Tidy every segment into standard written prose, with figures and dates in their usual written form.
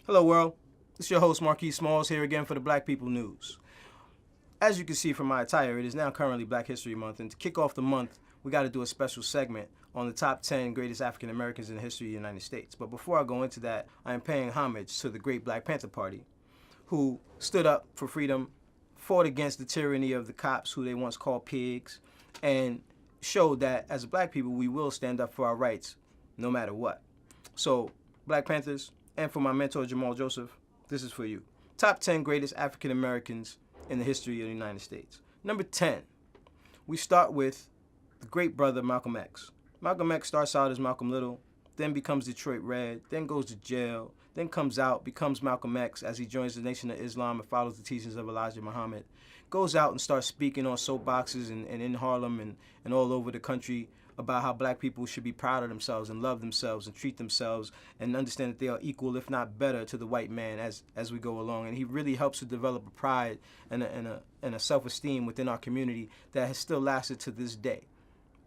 Hello world, it's your host Marquis Smalls here again for the Black People News. As you can see from my attire, it is now currently Black History Month, and to kick off the month, we got to do a special segment on the top 10 greatest African Americans in the history of the United States. But before I go into that, I am paying homage to the great Black Panther Party, who stood up for freedom, fought against the tyranny of the cops, who they once called pigs, and showed that as Black people, we will stand up for our rights no matter what. So, Black Panthers, and for my mentor Jamal Joseph, this is for you. Top 10 greatest African Americans in the history of the United States. Number 10, we start with the great brother Malcolm X. Malcolm X starts out as Malcolm Little, then becomes Detroit Red, then goes to jail, then comes out, becomes Malcolm X as he joins the Nation of Islam and follows the teachings of Elijah Muhammad. Goes out and starts speaking on soapboxes and in Harlem and all over the country about how Black people should be proud of themselves and love themselves and treat themselves and understand that they are equal, if not better, to the white man as we go along. And he really helps to develop a pride and a self-esteem within our community that has still lasted to this day.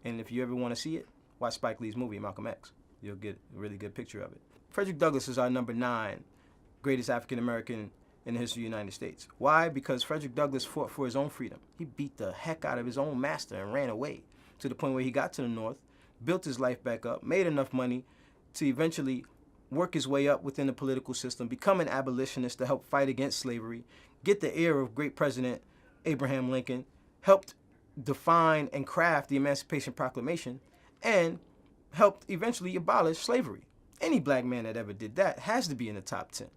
And if you ever want to see it, watch Spike Lee's movie, Malcolm X. You'll get a really good picture of it. Frederick Douglass is our number 9 greatest African American in the history of the United States. Why? Because Frederick Douglass fought for his own freedom. He beat the heck out of his own master and ran away to the point where he got to the North, built his life back up, made enough money to eventually work his way up within the political system, become an abolitionist to help fight against slavery, get the ear of great President Abraham Lincoln, helped define and craft the Emancipation Proclamation, and helped eventually abolish slavery. Any Black man that ever did that has to be in the top 10.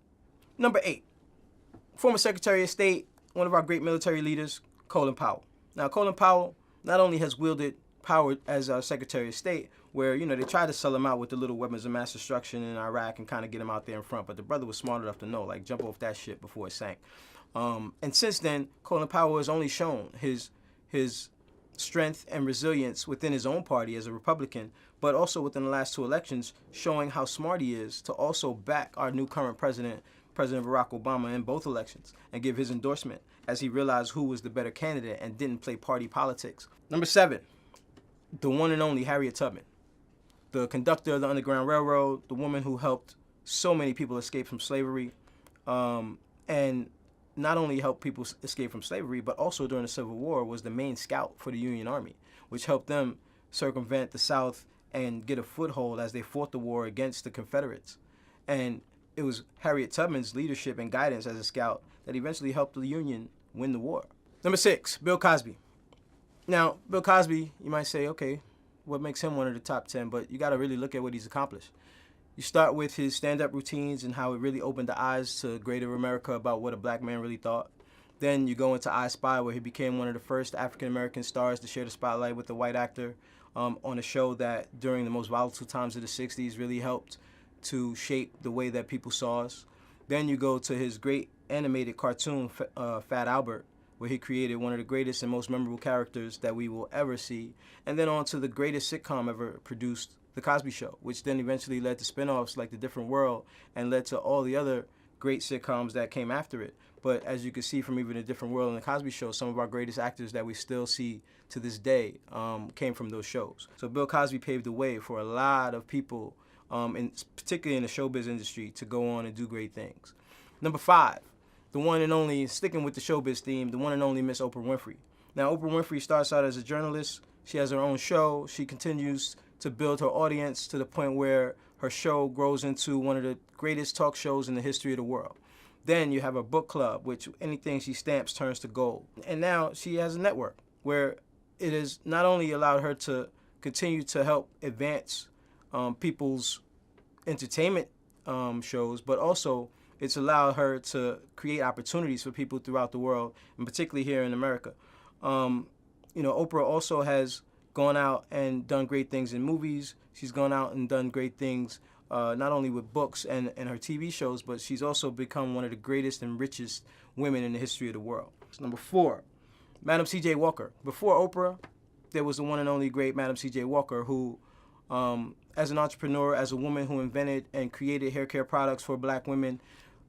Number 8, former Secretary of State, one of our great military leaders, Colin Powell. Now, Colin Powell not only has wielded power as our Secretary of State, where, they tried to sell him out with the little weapons of mass destruction in Iraq and kind of get him out there in front, but the brother was smart enough to know, jump off that shit before it sank. And since then, Colin Powell has only shown his strength and resilience within his own party as a Republican, but also within the last 2 elections, showing how smart he is to also back our new current President Barack Obama in both elections and give his endorsement as he realized who was the better candidate and didn't play party politics. Number 7, the one and only Harriet Tubman, the conductor of the Underground Railroad, the woman who helped so many people escape from slavery, and not only helped people escape from slavery, but also during the Civil War was the main scout for the Union Army, which helped them circumvent the South and get a foothold as they fought the war against the Confederates. And it was Harriet Tubman's leadership and guidance as a scout that eventually helped the Union win the war. Number 6, Bill Cosby. Now, Bill Cosby, you might say, okay, what makes him one of the top 10? But you got to really look at what he's accomplished. You start with his stand-up routines and how it really opened the eyes to greater America about what a Black man really thought. Then you go into I Spy, where he became one of the first African-American stars to share the spotlight with a white actor on a show that during the most volatile times of the 60s really helped to shape the way that people saw us. Then you go to his great animated cartoon, Fat Albert, where he created one of the greatest and most memorable characters that we will ever see. And then on to the greatest sitcom ever produced, The Cosby Show, which then eventually led to spinoffs like The Different World and led to all the other great sitcoms that came after it. But as you can see from even The Different World and The Cosby Show, some of our greatest actors that we still see to this day came from those shows. So Bill Cosby paved the way for a lot of people, particularly in the showbiz industry, to go on and do great things. Number 5, the one and only, sticking with the showbiz theme, the one and only Miss Oprah Winfrey. Now, Oprah Winfrey starts out as a journalist. She has her own show. She continues to build her audience to the point where her show grows into one of the greatest talk shows in the history of the world. Then you have a book club, which anything she stamps turns to gold. And now she has a network where it has not only allowed her to continue to help advance people's entertainment shows, but also it's allowed her to create opportunities for people throughout the world, and particularly here in America. Oprah also has gone out and done great things in movies. She's gone out and done great things not only with books and her TV shows, but she's also become one of the greatest and richest women in the history of the world. Number 4, Madam C.J. Walker. Before Oprah, there was the one and only great Madam C.J. Walker, who, as an entrepreneur, as a woman who invented and created hair care products for Black women,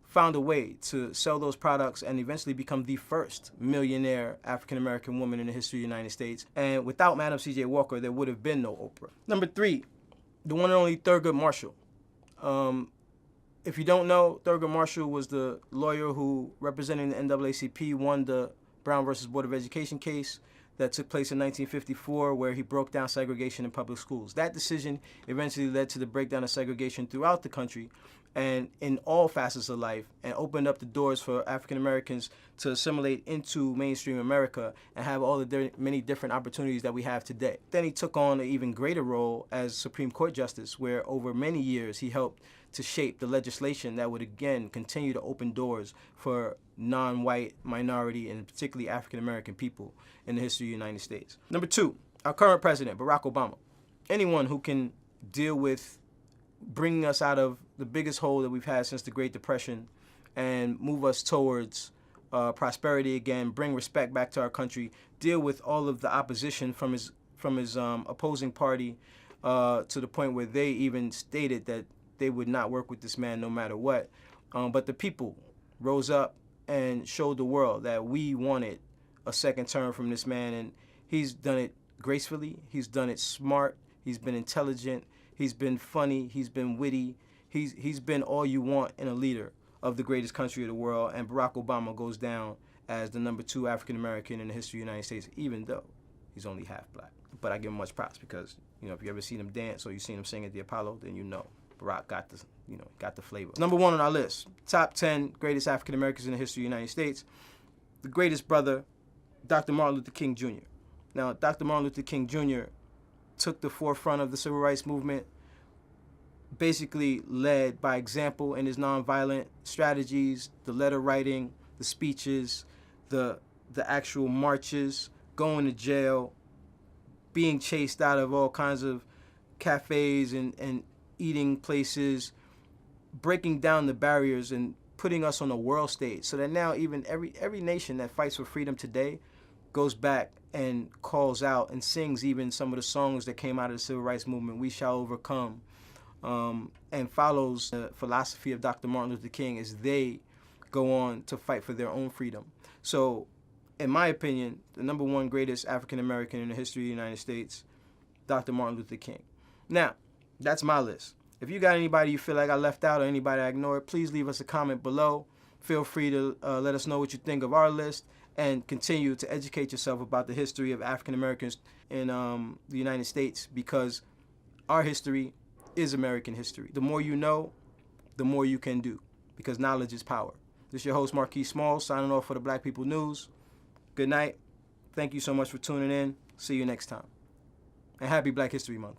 found a way to sell those products and eventually become the first millionaire African-American woman in the history of the United States. And without Madam C.J. Walker, there would have been no Oprah. Number 3, the one and only Thurgood Marshall. If you don't know, Thurgood Marshall was the lawyer who, representing the NAACP, won the Brown versus Board of Education case that took place in 1954, where he broke down segregation in public schools. That decision eventually led to the breakdown of segregation throughout the country and in all facets of life, and opened up the doors for African Americans to assimilate into mainstream America and have all the many different opportunities that we have today. Then he took on an even greater role as Supreme Court Justice, where over many years he helped to shape the legislation that would again continue to open doors for non-white, minority, and particularly African American people in the history of the United States. Number 2, our current president, Barack Obama. Anyone who can deal with bringing us out of the biggest hole that we've had since the Great Depression and move us towards prosperity again, bring respect back to our country, deal with all of the opposition from his opposing party to the point where they even stated that they would not work with this man no matter what. But the people rose up and showed the world that we wanted a second term from this man, and he's done it gracefully, he's done it smart, he's been intelligent, he's been funny, he's been witty, he's been all you want in a leader of the greatest country of the world, and Barack Obama goes down as the number 2 African American in the history of the United States, even though he's only half black. But I give him much props because, if you ever seen him dance or you seen him sing at the Apollo, then Barack got the flavor. Number 1 on our list, top 10 greatest African Americans in the history of the United States. The greatest brother, Dr. Martin Luther King Jr. Now, Dr. Martin Luther King Jr. took the forefront of the civil rights movement, basically led by example in his nonviolent strategies, the letter writing, the speeches, the actual marches, going to jail, being chased out of all kinds of cafes and eating places, breaking down the barriers and putting us on the world stage so that now even every nation that fights for freedom today goes back and calls out and sings even some of the songs that came out of the civil rights movement, We Shall Overcome, and follows the philosophy of Dr. Martin Luther King as they go on to fight for their own freedom. So, in my opinion, the number 1 greatest African American in the history of the United States, Dr. Martin Luther King. Now, that's my list. If you got anybody you feel like I left out or anybody I ignored, please leave us a comment below. Feel free to let us know what you think of our list, and continue to educate yourself about the history of African Americans in the United States, because our history is American history. The more you know, the more you can do, because knowledge is power. This is your host, Marquis Smalls, signing off for the Black People News. Good night. Thank you so much for tuning in. See you next time. And happy Black History Month.